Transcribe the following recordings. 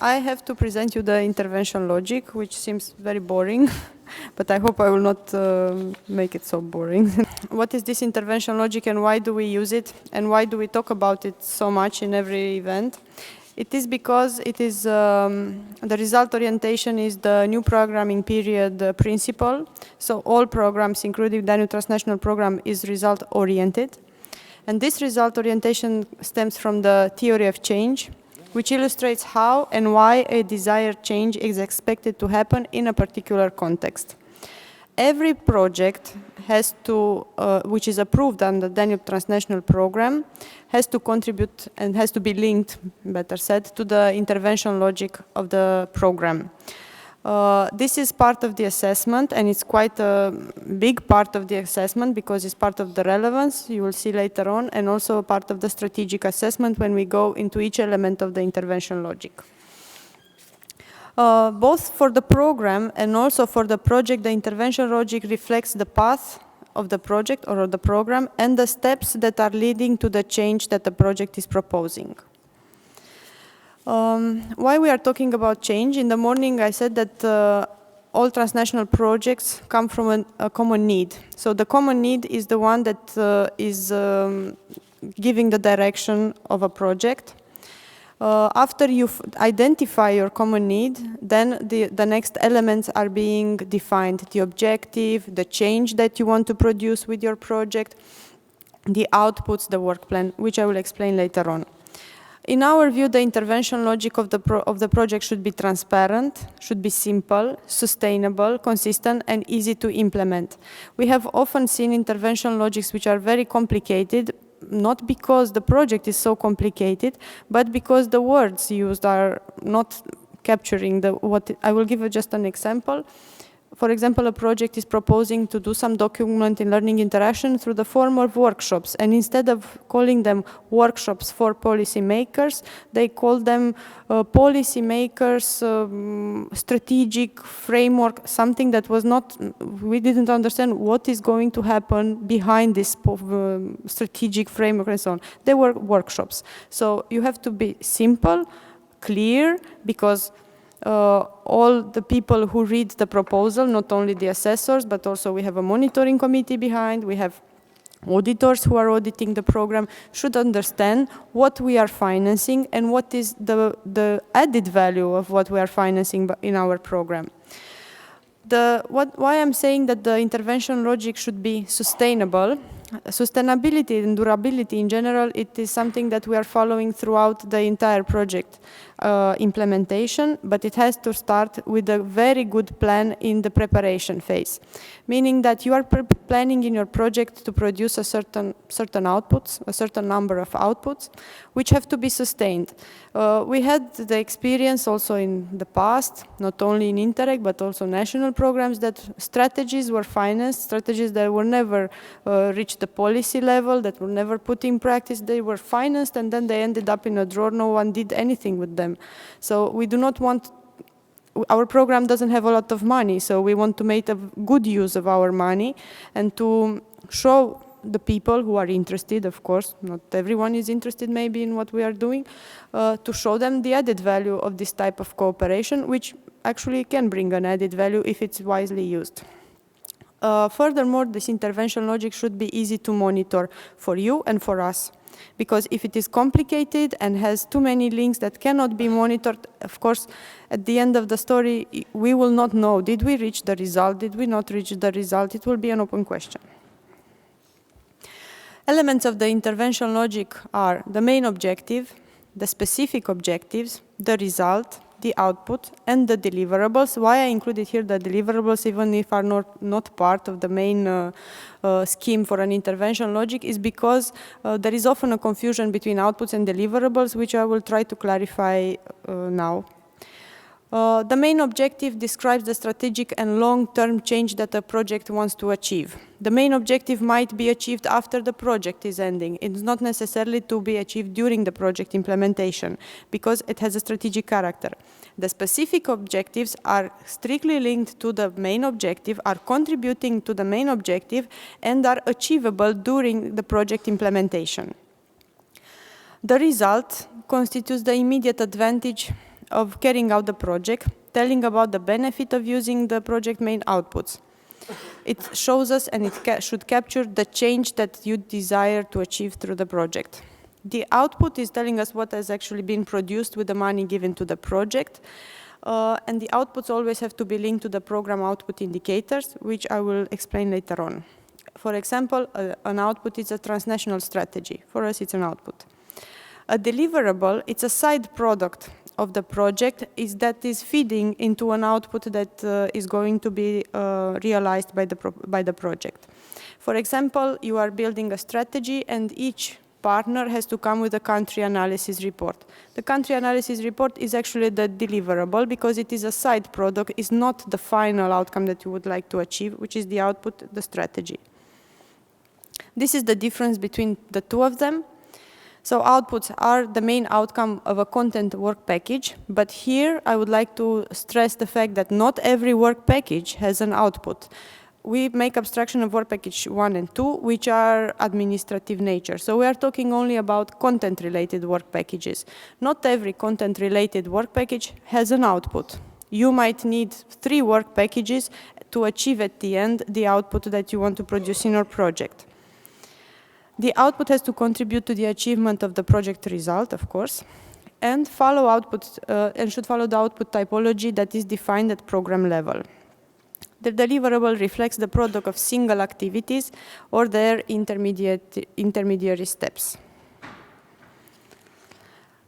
I have to present you the intervention logic, which seems very boring, but I hope I will not make it so boring. What is this intervention logic and why do we use it and why do we talk about it so much in every event? It is because it is the result orientation is the new programming period principle. So all programs, including the new transnational program, is result oriented. And this result orientation stems from the theory of change, which illustrates how and why a desired change is expected to happen in a particular context. Every project has to, which is approved under the Danube transnational program, has to contribute and has to be linked, better said, to the intervention logic of the program. This is part of the assessment, and it's quite a big part of the assessment because it's part of the relevance, you will see later on, and also part of the strategic assessment when we go into each element of the intervention logic. Both for the program and also for the project, the intervention logic reflects the path of the project or the program and the steps that are leading to the change that the project is proposing. Why we are talking about change? In the morning I said that all transnational projects come from a common need. So the common need is the one that is giving the direction of a project. After you identify your common need, then the next elements are being defined. The objective, the change that you want to produce with your project, the outputs, the work plan, which I will explain later on. In our view, the intervention logic of the project should be transparent, should be simple, sustainable, consistent, and easy to implement. We have often seen intervention logics which are very complicated, not because the project is so complicated, but because the words used are not capturing what. I will give just an example. For example, a project is proposing to do some document in learning interaction through the form of workshops. And instead of calling them workshops for policymakers, they call them policymakers strategic framework, something that was not, we didn't understand what is going to happen behind this strategic framework and so on. They were workshops. So you have to be simple, clear, because all the people who read the proposal, not only the assessors, but also we have a monitoring committee behind, we have auditors who are auditing the program, should understand what we are financing and what is the added value of what we are financing in our program. Why I'm saying that the intervention logic should be sustainable. Sustainability and durability in general, it is something that we are following throughout the entire project implementation, but it has to start with a very good plan in the preparation phase. Meaning that you are planning in your project to produce a certain outputs, a certain number of outputs, which have to be sustained. We had the experience also in the past, not only in Interreg, but also national programs, that strategies were financed, strategies that were never reached the policy level, that were never put in practice. They were financed and then they ended up in a drawer. No one did anything with them. So we do not want, our program doesn't have a lot of money, so we want to make a good use of our money and to show the people who are interested, of course, not everyone is interested maybe in what we are doing, to show them the added value of this type of cooperation, which actually can bring an added value if it's wisely used. Furthermore, this intervention logic should be easy to monitor for you and for us. Because if it is complicated and has too many links that cannot be monitored, of course, at the end of the story, we will not know, did we reach the result, did we not reach the result? It will be an open question. Elements of the intervention logic are the main objective, the specific objectives, the result, the output, and the deliverables. Why I included here the deliverables, even if are not part of the main scheme for an intervention logic, is because there is often a confusion between outputs and deliverables, which I will try to clarify now. The main objective describes the strategic and long-term change that a project wants to achieve. The main objective might be achieved after the project is ending. It's not necessarily to be achieved during the project implementation, because it has a strategic character. The specific objectives are strictly linked to the main objective, are contributing to the main objective, and are achievable during the project implementation. The result constitutes the immediate advantage of carrying out the project, telling about the benefit of using the project main outputs. It shows us and it should capture the change that you desire to achieve through the project. The output is telling us what has actually been produced with the money given to the project. And the outputs always have to be linked to the program output indicators, which I will explain later on. For example, an output is a transnational strategy. For us, it's an output. A deliverable, it's a side product of the project that is feeding into an output that is going to be realized by the project. For example, you are building a strategy and each partner has to come with a country analysis report. The country analysis report is actually the deliverable because it is a side product, it's not the final outcome that you would like to achieve, which is the output, the strategy. This is the difference between the two of them. So outputs are the main outcome of a content work package, but here I would like to stress the fact that not every work package has an output. We make abstraction of work package 1 and 2, which are administrative nature. So we are talking only about content-related work packages. Not every content-related work package has an output. You might need 3 work packages to achieve at the end the output that you want to produce in your project. The output has to contribute to the achievement of the project result, of course, and follow output and should follow the output typology that is defined at program level. The deliverable reflects the product of single activities or their intermediary steps.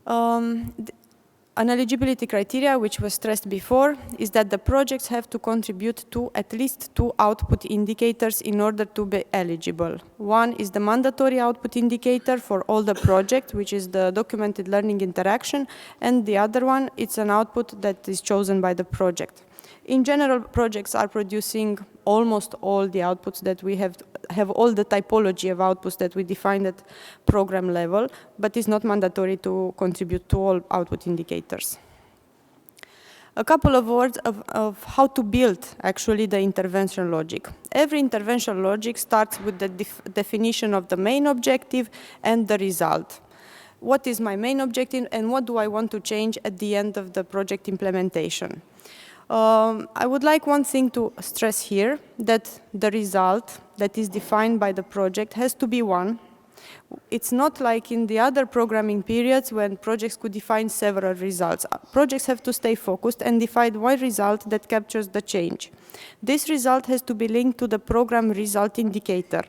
An eligibility criteria, which was stressed before, is that the projects have to contribute to at least 2 output indicators in order to be eligible. One is the mandatory output indicator for all the projects, which is the documented learning interaction, and the other one, it's an output that is chosen by the project. In general, projects are producing almost all the outputs that we have all the typology of outputs that we defined at program level, but it's not mandatory to contribute to all output indicators. A couple of words of how to build actually the intervention logic. Every intervention logic starts with the definition of the main objective and the result. What is my main objective and what do I want to change at the end of the project implementation? I would like one thing to stress here, that the result that is defined by the project has to be one. It's not like in the other programming periods when projects could define several results. Projects have to stay focused and define one result that captures the change. This result has to be linked to the program result indicator.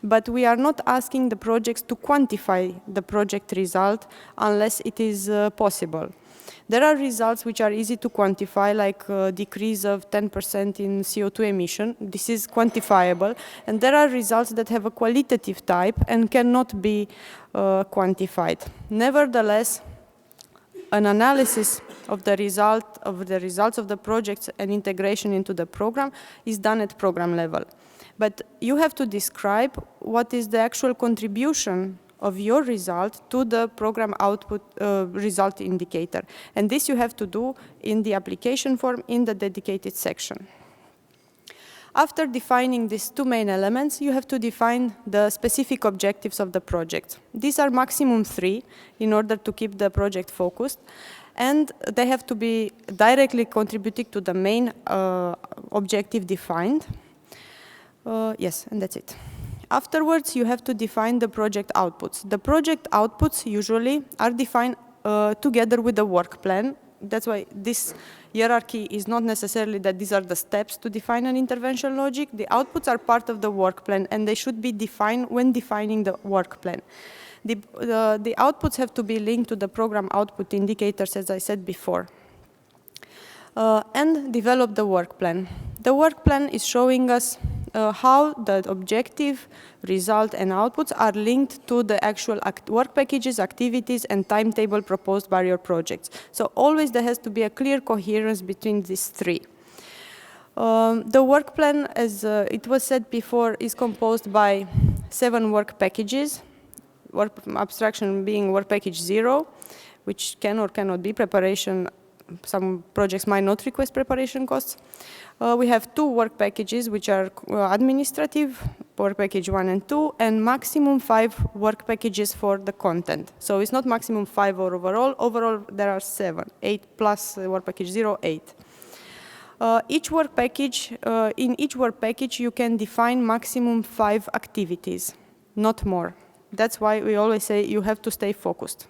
But we are not asking the projects to quantify the project result unless it is possible. There are results which are easy to quantify, like a decrease of 10% in CO2 emission. This is quantifiable. And there are results that have a qualitative type and cannot be quantified. Nevertheless, an analysis of the results of the projects and integration into the program is done at program level. But you have to describe what is the actual contribution of your result to the program output result indicator. And this you have to do in the application form in the dedicated section. After defining these 2 main elements, you have to define the specific objectives of the project. These are maximum 3 in order to keep the project focused, and they have to be directly contributing to the main objective defined. Yes, and that's it. Afterwards, you have to define the project outputs. The project outputs usually are defined together with the work plan. That's why this hierarchy is not necessarily that these are the steps to define an intervention logic. The outputs are part of the work plan and they should be defined when defining the work plan. The outputs have to be linked to the program output indicators, as I said before. And develop the work plan. The work plan is showing us how the objective, result, and outputs are linked to the actual work packages, activities, and timetable proposed by your projects. So always there has to be a clear coherence between these 3. The work plan, as it was said before, is composed by 7 work packages, abstraction being work package 0, which can or cannot be preparation. Some projects might not request preparation costs. We have 2 work packages which are administrative, work package 1 and 2, and maximum 5 work packages for the content. So it's not maximum 5 overall. Overall, there are 7. 8 plus work package 0, 8. Each work package, in each work package, you can define maximum 5 activities, not more. That's why we always say you have to stay focused.